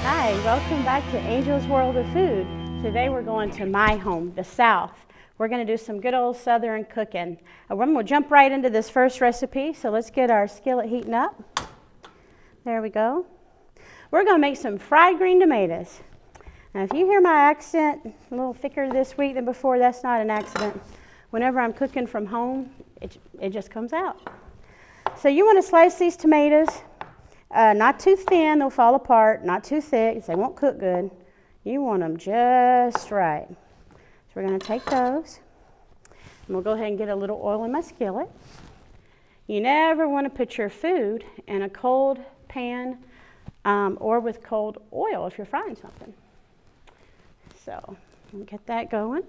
Hi, welcome back to Angel's World of Food. Today we're going to my home, the South. We're going to do some good old Southern cooking. We're going to jump right into this first recipe, so let's get our skillet heating up. There we go. We're going to make some fried green tomatoes. Now if you hear my accent a little thicker this week than before, that's not an accident. Whenever I'm cooking from home, it just comes out. So you want to slice these tomatoes. Not too thin, they'll fall apart. Not too thick, they won't cook good. You want them just right. So we're going to take those, and we'll go ahead and get a little oil in my skillet. You never want to put your food in a cold pan or with cold oil if you're frying something. So we'll get that going.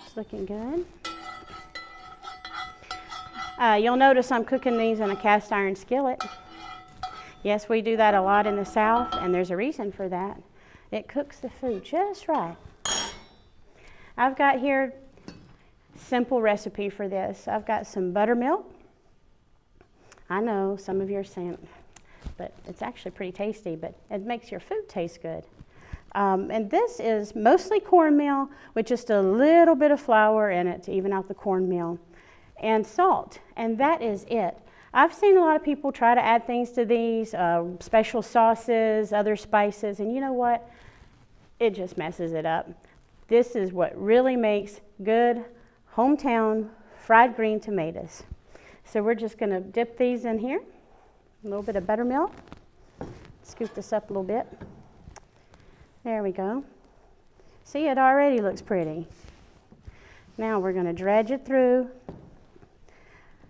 It's looking good. You'll notice I'm cooking these in a cast iron skillet. Yes, we do that a lot in the South, and there's a reason for that. It cooks the food just right. I've got here a simple recipe for this. I've got some buttermilk. I know some of you are saying, but it's actually pretty tasty, but it makes your food taste good. And this is mostly cornmeal with just a little bit of flour in it to even out the cornmeal, and salt, and that is it. I've seen a lot of people try to add things to these, special sauces, other spices, and you know what? It just messes it up. This is what really makes good hometown fried green tomatoes. So we're just going to dip these in here, a little bit of buttermilk. Scoop this up a little bit. There we go. See, it already looks pretty. Now we're going to dredge it through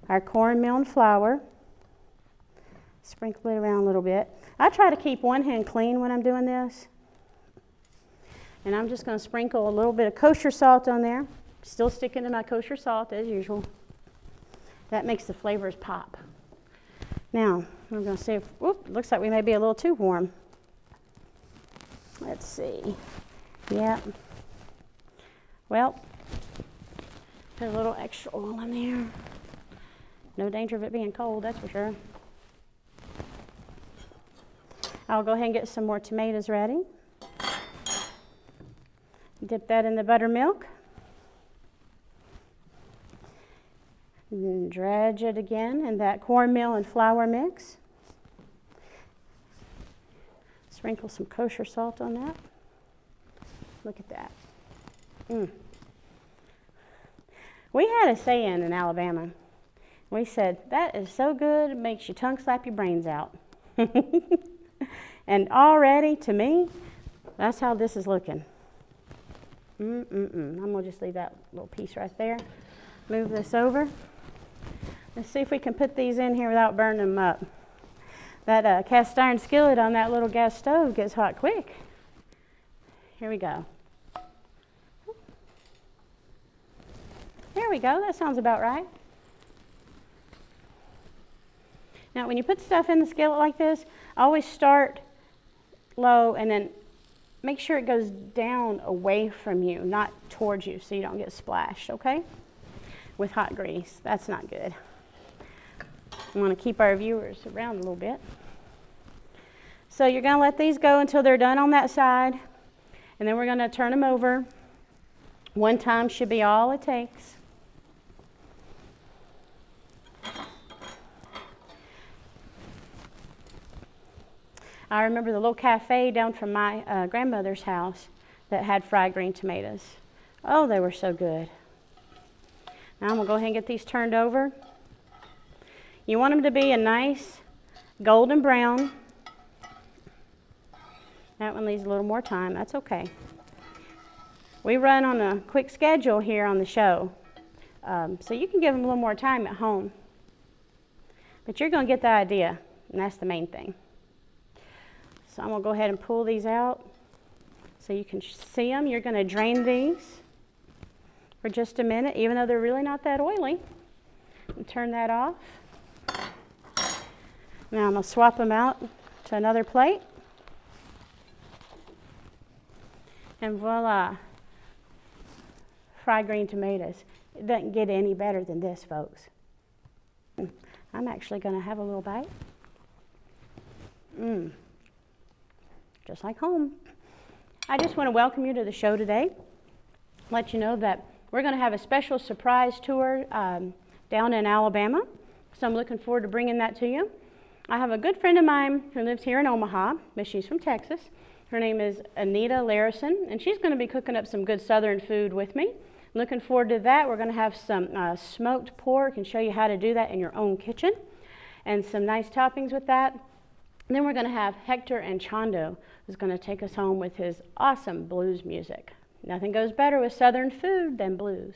our cornmeal and flour. Sprinkle it around a little bit. I try to keep one hand clean when I'm doing this. And I'm just going to sprinkle a little bit of kosher salt on there. Still sticking to my kosher salt as usual. That makes the flavors pop. Now, I'm going to see if, whoop, looks like we may be a little too warm. Let's see. Yeah. Well, put a little extra oil in there. No danger of it being cold, that's for sure. I'll go ahead and get some more tomatoes ready. Dip that in the buttermilk. And then dredge it again in that cornmeal and flour mix. Sprinkle some kosher salt on that. Look at that. We had a saying in Alabama. We said, that is so good, it makes your tongue slap your brains out. And already, to me, that's how this is looking. I'm going to just leave that little piece right there. Move this over. Let's see if we can put these in here without burning them up. That cast iron skillet on that little gas stove gets hot quick. Here we go. There we go, that sounds about right. Now, when you put stuff in the skillet like this, always start low and then make sure it goes down away from you, not towards you, so you don't get splashed, okay? With hot grease. That's not good. I want to keep our viewers around a little bit. So you're going to let these go until they're done on that side, and then we're going to turn them over. One time should be all it takes. I remember the little cafe down from my grandmother's house that had fried green tomatoes. Oh, they were so good. Now I'm going to go ahead and get these turned over. You want them to be a nice golden brown. That one needs a little more time. That's okay. We run on a quick schedule here on the show, so you can give them a little more time at home. But you're going to get the idea, and that's the main thing. So I'm going to go ahead and pull these out so you can see them. You're going to drain these for just a minute, even though they're really not that oily. And turn that off. Now I'm going to swap them out to another plate. And voila, fried green tomatoes. It doesn't get any better than this, folks. I'm actually going to have a little bite. just like home. I just want to welcome you to the show today. Let you know that we're going to have a special surprise tour down in Alabama. So I'm looking forward to bringing that to you. I have a good friend of mine who lives here in Omaha, but she's from Texas. Her name is Anita Larison, and she's going to be cooking up some good Southern food with me. Looking forward to that. We're going to have some smoked pork and show you how to do that in your own kitchen, and some nice toppings with that. And then we're going to have Hector Anchondo, who's going to take us home with his awesome blues music. Nothing goes better with Southern food than blues.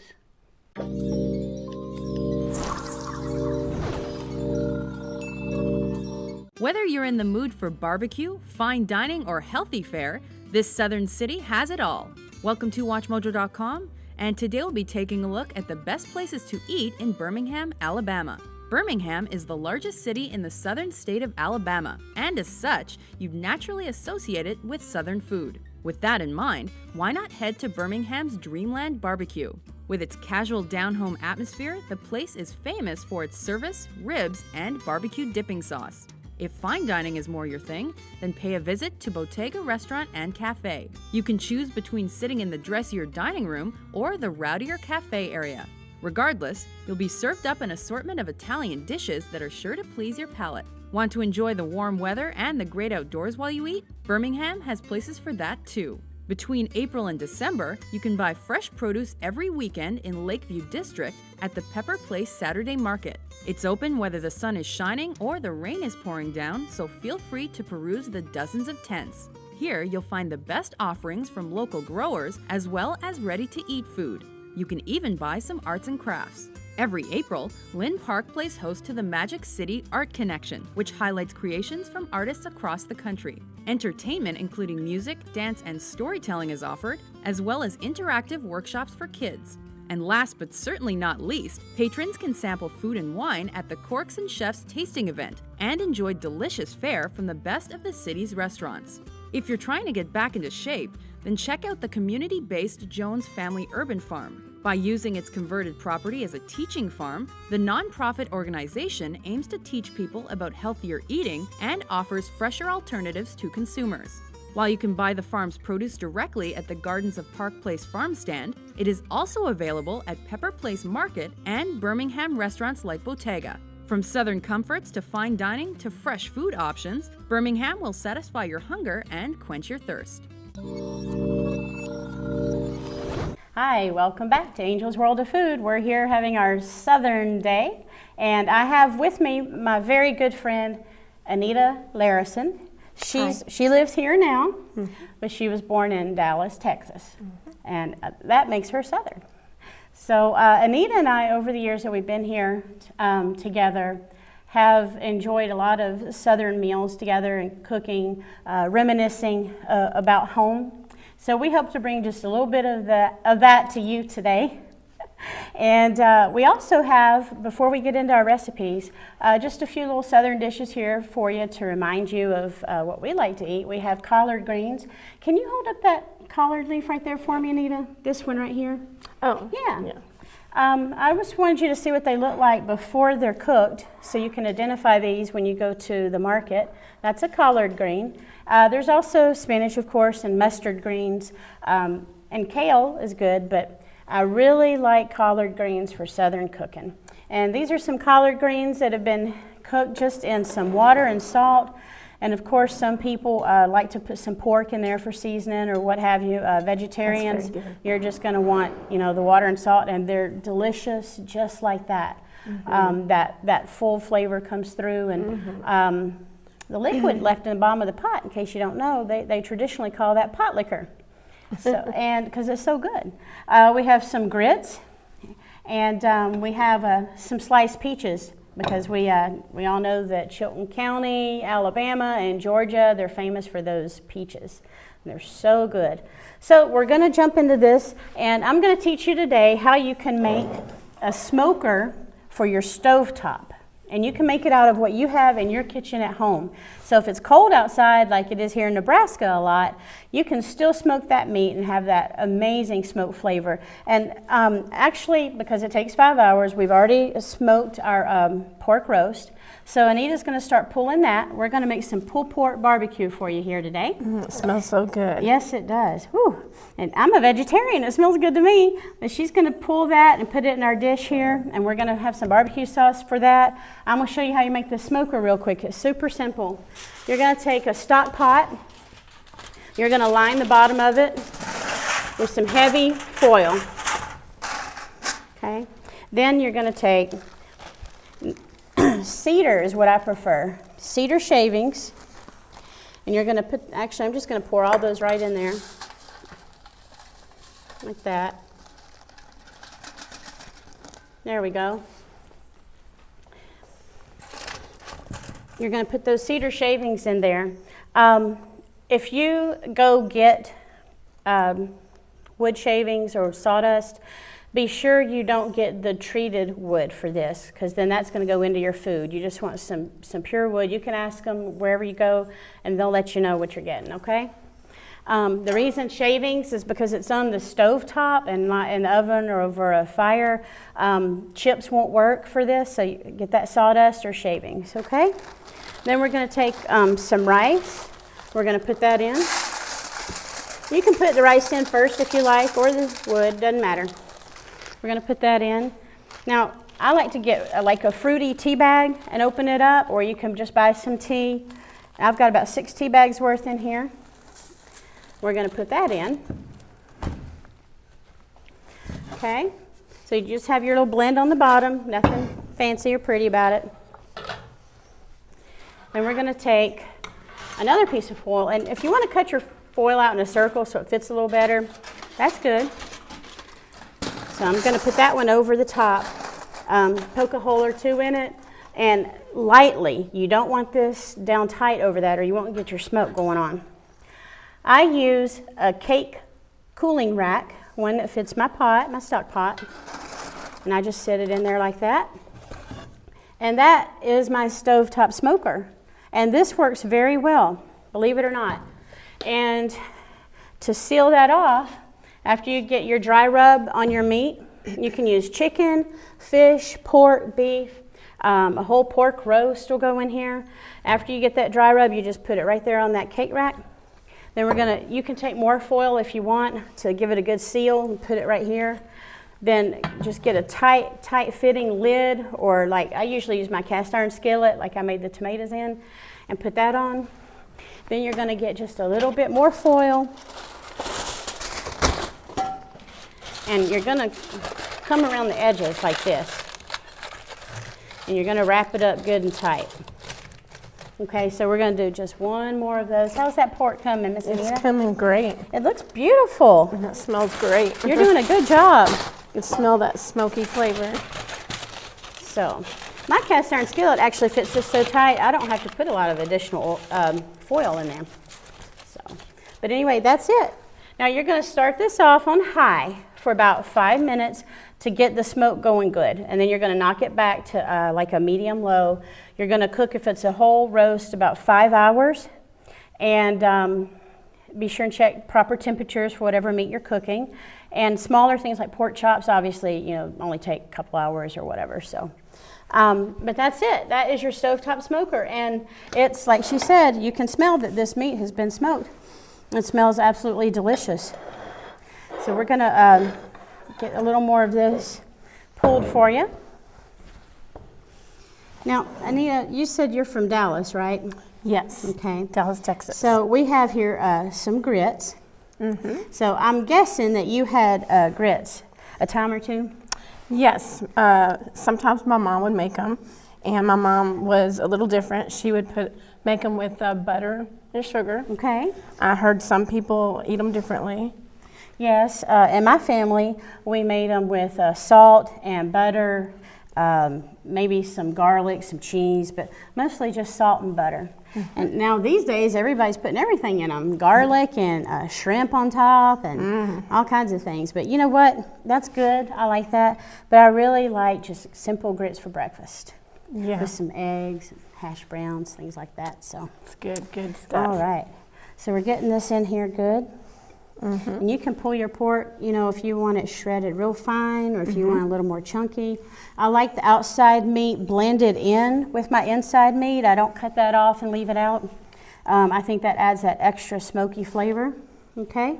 Whether you're in the mood for barbecue, fine dining, or healthy fare, this Southern city has it all. Welcome to WatchMojo.com, and today we'll be taking a look at the best places to eat in Birmingham, Alabama. Birmingham is the largest city in the southern state of Alabama, and as such, you'd naturally associate it with Southern food. With that in mind, why not head to Birmingham's Dreamland Barbecue? With its casual down-home atmosphere, the place is famous for its service, ribs, and barbecue dipping sauce. If fine dining is more your thing, then pay a visit to Bottega Restaurant and Cafe. You can choose between sitting in the dressier dining room or the rowdier cafe area. Regardless, you'll be served up an assortment of Italian dishes that are sure to please your palate. Want to enjoy the warm weather and the great outdoors while you eat? Birmingham has places for that too. Between April and December, you can buy fresh produce every weekend in Lakeview District at the Pepper Place Saturday Market. It's open whether the sun is shining or the rain is pouring down, so feel free to peruse the dozens of tents. Here, you'll find the best offerings from local growers as well as ready-to-eat food. You can even buy some arts and crafts. Every April, Lynn Park plays host to the Magic City Art Connection, which highlights creations from artists across the country. Entertainment including music, dance, and storytelling is offered, as well as interactive workshops for kids. And last but certainly not least, patrons can sample food and wine at the Corks and Chefs tasting event and enjoy delicious fare from the best of the city's restaurants. If you're trying to get back into shape, then check out the community-based Jones Family Urban Farm. By using its converted property as a teaching farm, the nonprofit organization aims to teach people about healthier eating and offers fresher alternatives to consumers. While you can buy the farm's produce directly at the Gardens of Park Place farm stand, it is also available at Pepper Place Market and Birmingham restaurants like Bottega. From Southern comforts to fine dining to fresh food options, Birmingham will satisfy your hunger and quench your thirst. Hi, welcome back to Angel's World of Food. We're here having our Southern Day, and I have with me my very good friend, Anita Larison. She lives here now, but she was born in Dallas, Texas, and that makes her Southern. So Anita and I, over the years that we've been here together, have enjoyed a lot of Southern meals together and cooking, reminiscing about home. So we hope to bring just a little bit of that to you today. And we also have, before we get into our recipes, just a few little Southern dishes here for you to remind you of what we like to eat. We have collard greens. Can you hold up that collard leaf right there for me, Anita? This one right here? Oh, yeah. I just wanted you to see what they look like before they're cooked, so you can identify these when you go to the market. That's a collard green. There's also spinach, of course, and mustard greens, and kale is good, but I really like collard greens for Southern cooking. And these are some collard greens that have been cooked just in some water and salt. And of course, some people like to put some pork in there for seasoning or what have you. Vegetarians, you're just going to want, the water and salt, and they're delicious just like that. Mm-hmm. That full flavor comes through, and the liquid left in the bottom of the pot, in case you don't know, they traditionally call that pot liquor. So, and because it's so good. We have some grits, and we have some sliced peaches. Because we all know that Chilton County, Alabama, and Georgia, they're famous for those peaches. They're so good. So we're going to jump into this, and I'm going to teach you today how you can make a smoker for your stovetop. And you can make it out of what you have in your kitchen at home. So if it's cold outside, like it is here in Nebraska a lot, you can still smoke that meat and have that amazing smoked flavor. And actually, because it takes 5 hours, we've already smoked our pork roast. So Anita's going to start pulling that. We're going to make some pulled pork barbecue for you here today. It smells so good. Yes, it does. Whew. And I'm a vegetarian. It smells good to me. But she's going to pull that and put it in our dish here. And we're going to have some barbecue sauce for that. I'm going to show you how you make the smoker real quick. It's super simple. You're going to take a stock pot. You're going to line the bottom of it with some heavy foil. Okay. Then you're going to take cedar is what I prefer. Cedar shavings. And you're going to put, actually I'm just going to pour all those right in there. Like that. There we go. You're going to put those cedar shavings in there. If you go get wood shavings or sawdust, be sure you don't get the treated wood for this, because then that's going to go into your food. You just want some pure wood. You can ask them wherever you go, and they'll let you know what you're getting, okay? The reason shavings is because it's on the stove top and not in the oven or over a fire. Chips won't work for this, so you get that sawdust or shavings, okay? Then we're going to take some rice. We're going to put that in. You can put the rice in first if you like, or the wood, doesn't matter. We're going to put that in. Now, I like to get like a fruity tea bag and open it up, or you can just buy some tea. I've got about 6 tea bags worth in here. We're going to put that in. Okay, so you just have your little blend on the bottom, nothing fancy or pretty about it. Then we're going to take another piece of foil, and if you want to cut your foil out in a circle so it fits a little better, that's good. So I'm going to put that one over the top, poke a hole or 2 in it, and lightly. You don't want this down tight over that, or you won't get your smoke going on. I use a cake cooling rack, one that fits my pot, my stock pot, and I just set it in there like that. And that is my stovetop smoker. And this works very well, believe it or not. And to seal that off, after you get your dry rub on your meat, you can use chicken, fish, pork, beef, a whole pork roast will go in here. After you get that dry rub, you just put it right there on that cake rack. Then you can take more foil if you want to give it a good seal and put it right here. Then just get a tight fitting lid, or like I usually use my cast iron skillet like I made the tomatoes in, and put that on. Then you're gonna get just a little bit more foil. And you're going to come around the edges like this. And you're going to wrap it up good and tight. Okay, so we're going to do just one more of those. How's that pork coming, Miss Anita? It's coming great. It looks beautiful. And it smells great. You're doing a good job. You smell that smoky flavor. So, my cast iron skillet actually fits this so tight, I don't have to put a lot of additional foil in there. So, but anyway, that's it. Now you're going to start this off on high for about 5 minutes to get the smoke going good. And then you're going to knock it back to like a medium low. You're going to cook, if it's a whole roast, about 5 hours. And be sure and check proper temperatures for whatever meat you're cooking. And smaller things like pork chops, obviously, you know, only take a couple hours or whatever. So, but that's it. That is your stovetop smoker. And it's, like she said, you can smell that this meat has been smoked. It smells absolutely delicious. So we're going to get a little more of this pulled for you. Now, Anita, you said you're from Dallas, right? Yes. Okay. Dallas, Texas. So we have here some grits. Mm-hmm. So I'm guessing that you had grits a time or two? Yes. Sometimes my mom would make them, and my mom was a little different. She would make them with butter and sugar. Okay. I heard some people eat them differently. Yes, in my family, we made them with salt and butter, maybe some garlic, some cheese, but mostly just salt and butter. Mm-hmm. And now these days, everybody's putting everything in them, garlic and shrimp on top and all kinds of things. But you know what? That's good. I like that. But I really like just simple grits for breakfast. Yeah. With some eggs, and hash browns, things like that. So it's good stuff. All right. So we're getting this in here good. And you can pull your pork, you know, if you want it shredded real fine or if you want it a little more chunky. I like the outside meat blended in with my inside meat. I don't cut that off and leave it out. I think that adds that extra smoky flavor. Okay,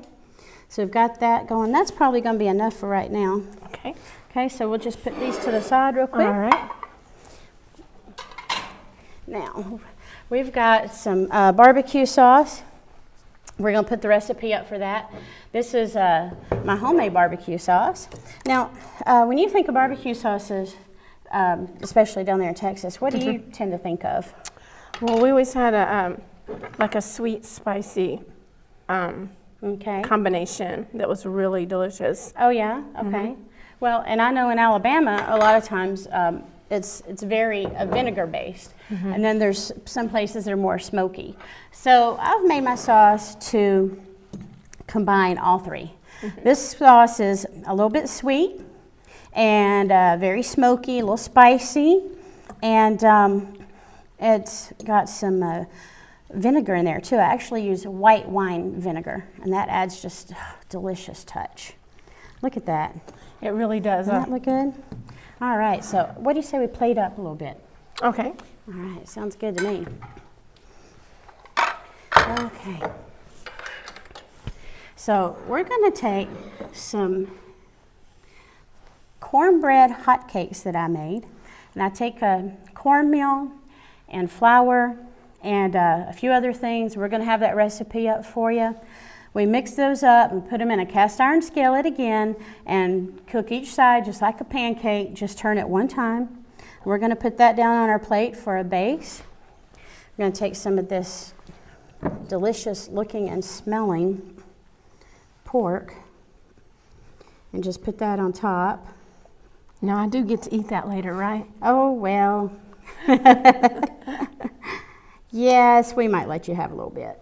so we've got that going. That's probably going to be enough for right now. Okay. Okay, so we'll just put these to the side real quick. All right. Now, we've got some barbecue sauce. We're going to put the recipe up for that. This is my homemade barbecue sauce. Now, when you think of barbecue sauces, especially down there in Texas, what do you tend to think of? Well, we always had a like a sweet, spicy Okay. combination that was really delicious. Oh, yeah? Okay. Well, and I know in Alabama, a lot of times it's very vinegar based. And then there's some places that are more smoky. So I've made my sauce to combine all three. This sauce is a little bit sweet and very smoky, a little spicy, and it's got some vinegar in there too. I actually use white wine vinegar, and that adds just a delicious touch. Look at that. It really does. Doesn't that look good? All right, so what do you say we plate up a little bit? Okay. All right, sounds good to me. Okay. So we're going to take some cornbread hotcakes that I made, and I take cornmeal and flour and a few other things. We're going to have that recipe up for you. We mix those up and put them in a cast iron skillet again and cook each side just like a pancake. Just turn it one time. We're going to put that down on our plate for a base. We're going to take some of this delicious looking and smelling pork and just put that on top. Now I do get to eat that later, right? Oh, well. Yes, we might let you have a little bit.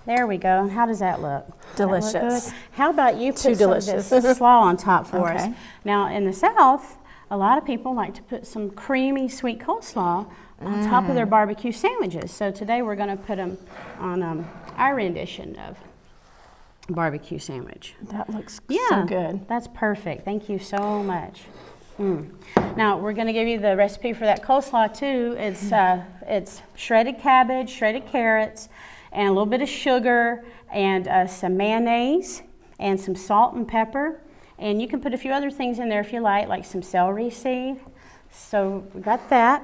There we go. How does that look? Delicious. That look good? How about you Too put some of delicious. this slaw on top for us? Okay. Now, in the South, a lot of people like to put some creamy sweet coleslaw on top of their barbecue sandwiches. So today we're going to put them on our rendition of barbecue sandwich. That looks Yeah, so good. That's perfect. Thank you so much. Now we're going to give you the recipe for that coleslaw too. It's shredded cabbage, shredded carrots, and a little bit of sugar, and some mayonnaise, and some salt and pepper. And you can put a few other things in there if you like some celery seed. So we got that.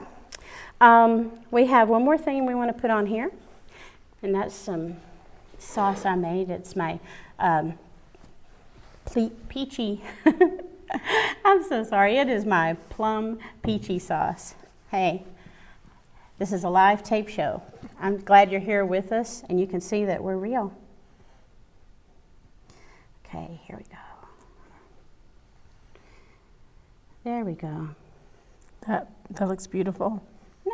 We have one more thing we want to put on here, and that's some sauce I made. It's my peachy. I'm so sorry. It is my plum peachy sauce. Hey, this is a live tape show. I'm glad you're here with us, and you can see that we're real. Okay, here we go. There we go. That looks beautiful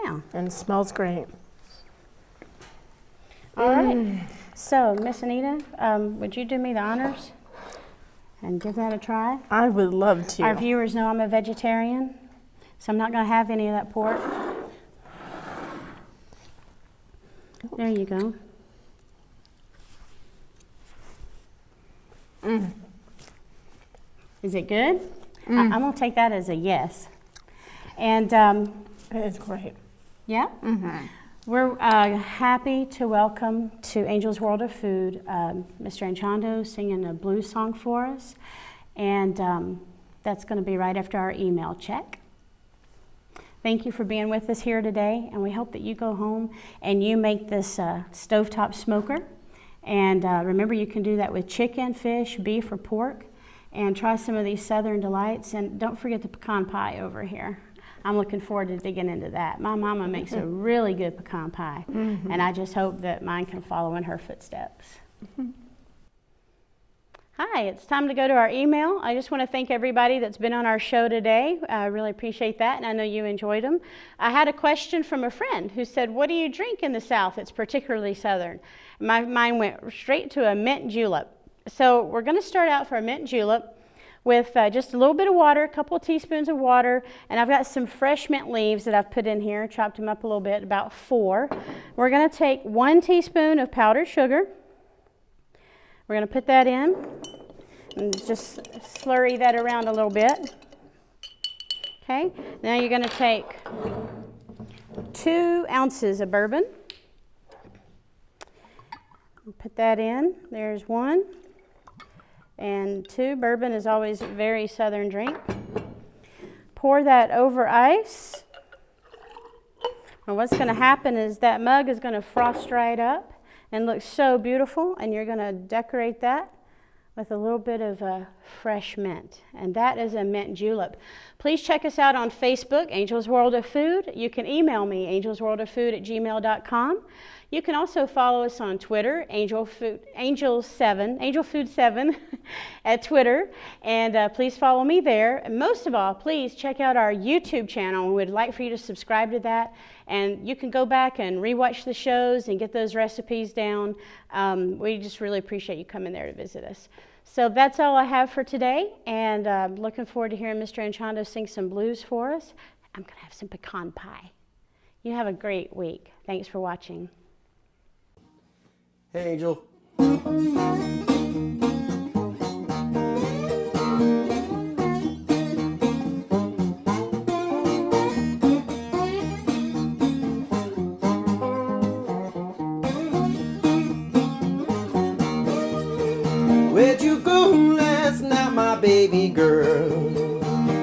Now, and smells great. all right. So, Miss Anita, would you do me the honors and give that a try? I would love to. Our viewers know I'm a vegetarian, so I'm not going to have any of that pork. There you go. Is it good? I'm going to take that as a yes. And It is great. yeah, we're happy to welcome to Angel's World of Food Mr. Anchondo singing a blues song for us. And that's going to be right after our email check. Thank you for being with us here today, and we hope that you go home and you make this stovetop smoker. And remember, you can do that with chicken, fish, beef, or pork. And try some of these Southern delights. And don't forget the pecan pie over here. I'm looking forward to digging into that. My mama makes a really good pecan pie, and I just hope that mine can follow in her footsteps. Hi, it's time to go to our email. I just want to thank everybody that's been on our show today. I really appreciate that, and I know you enjoyed them. I had a question from a friend who said, what do you drink in the South that's particularly Southern? My mind went straight to a mint julep. So we're going to start out for a mint julep with just a little bit of water, a couple of teaspoons of water, and I've got some fresh mint leaves that I've put in here, chopped them up a little bit, about 4. We're going to take 1 teaspoon of powdered sugar, We're going to put that in and just slurry that around a little bit. Okay, now you're going to take 2 ounces of bourbon. Put that in. There's 1 and 2. Bourbon is always a very southern drink. Pour that over ice. And what's going to happen is that mug is going to frost right up and look so beautiful, and you're going to decorate that with a little bit of fresh mint, and that is a mint julep. Please check us out on Facebook, Angel's World of Food. You can email me, angelsworldoffood@gmail.com. You can also follow us on Twitter, Angelfood7 at Twitter, and please follow me there. And most of all, please check out our YouTube channel. We'd like for you to subscribe to that, and you can go back and rewatch the shows and get those recipes down. We just really appreciate you coming there to visit us. So that's all I have for today, and I'm looking forward to hearing Mr. Anchondo sing some blues for us. I'm going to have some pecan pie. You have a great week. Thanks for watching. Hey, Angel. Where'd you go last night, my baby girl?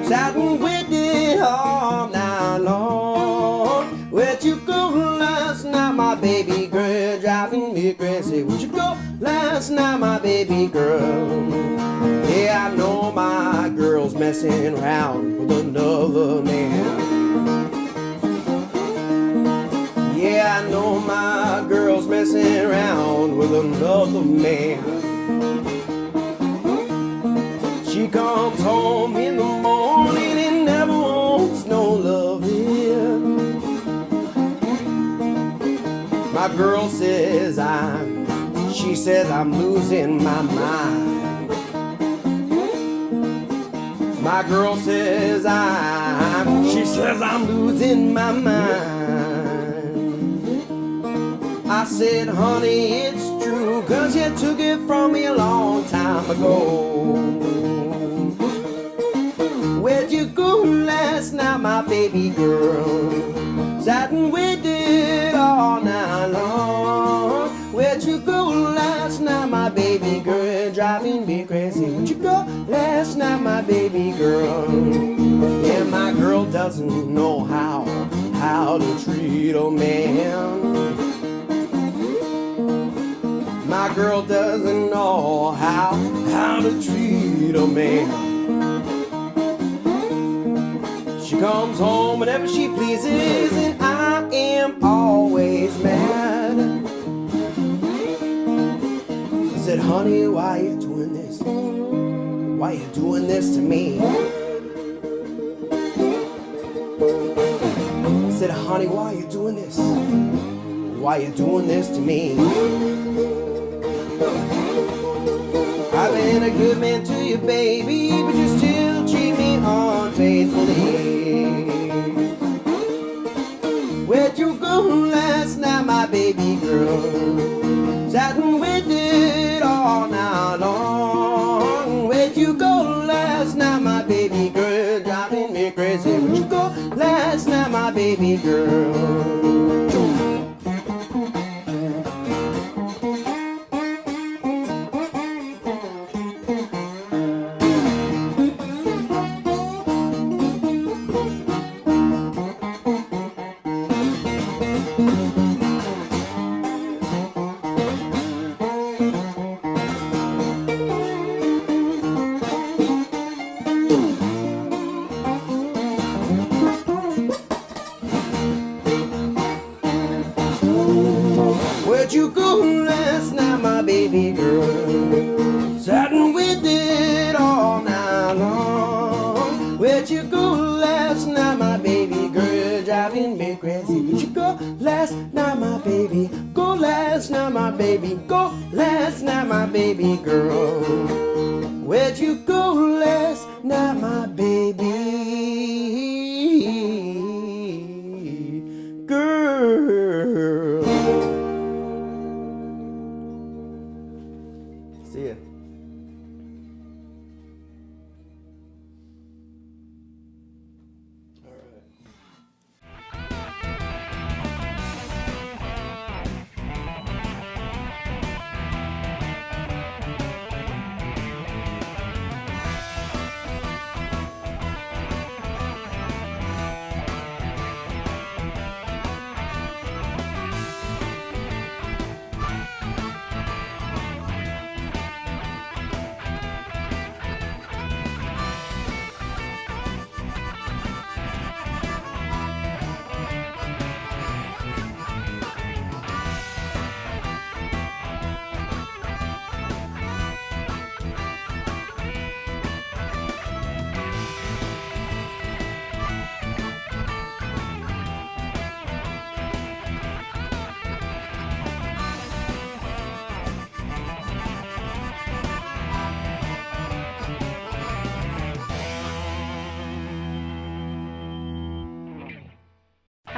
Shouting with it all night long. Where'd you go last night, my baby girl? Driving me crazy. Where'd you go last night, my baby girl? Yeah, I know my girl's messing around with another man. Yeah, I know my girl's messing around with another man. She comes home in the morning and never wants no loving. My girl says she says I'm losing my mind. My girl says she says I'm losing my mind. I said, honey, it's true, 'cause you took it from me a long time ago. Where'd you go last night, my baby girl? Sitting with it all night long. Where'd you go last night, my baby girl? Driving me crazy. Where'd you go last night, my baby girl? Yeah, my girl doesn't know how to treat a man. My girl doesn't know how to treat a man. She comes home whenever she pleases, and I am always mad. I said, honey, why you doing this? Why you doing this to me? I said, honey, why you doing this? Why you doing this to me? I've been a good man to you, baby, but you still treat me unfaithfully. Where'd you go last night, my baby girl? Sitting with it all night long. Where'd you go last night, my baby girl? Driving me crazy. Where'd you go last night, my baby girl? Where'd you go last night, my baby girl? Sitting with it all night long. Where'd you go last night, my baby girl? Driving me crazy. Where'd you go last night, my baby? Go last night, my baby. Go last night, my baby girl. Where'd you go last night, my baby girl? See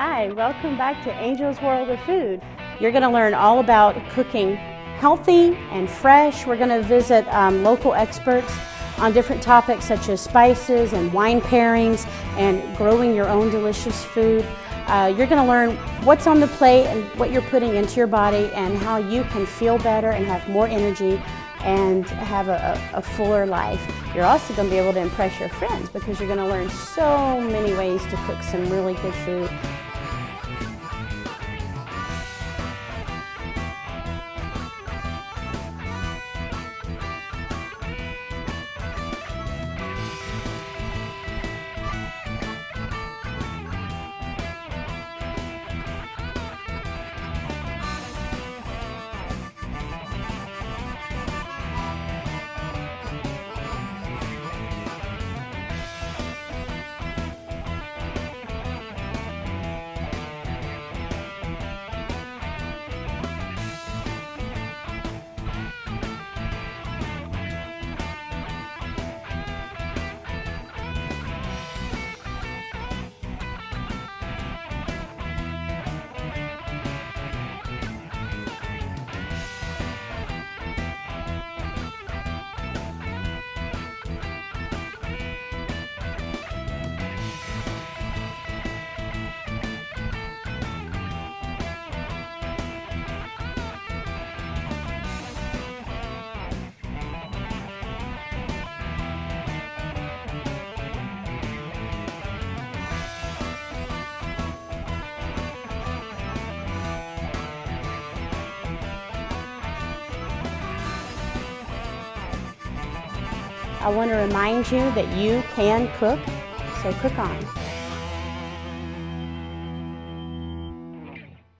Hi, welcome back to Angel's World of Food. You're going to learn all about cooking healthy and fresh. We're going to visit local experts on different topics such as spices and wine pairings and growing your own delicious food. You're going to learn what's on the plate and what you're putting into your body and how you can feel better and have more energy and have a fuller life. You're also going to be able to impress your friends because you're going to learn so many ways to cook some really good food. I want to remind you that you can cook, so cook on.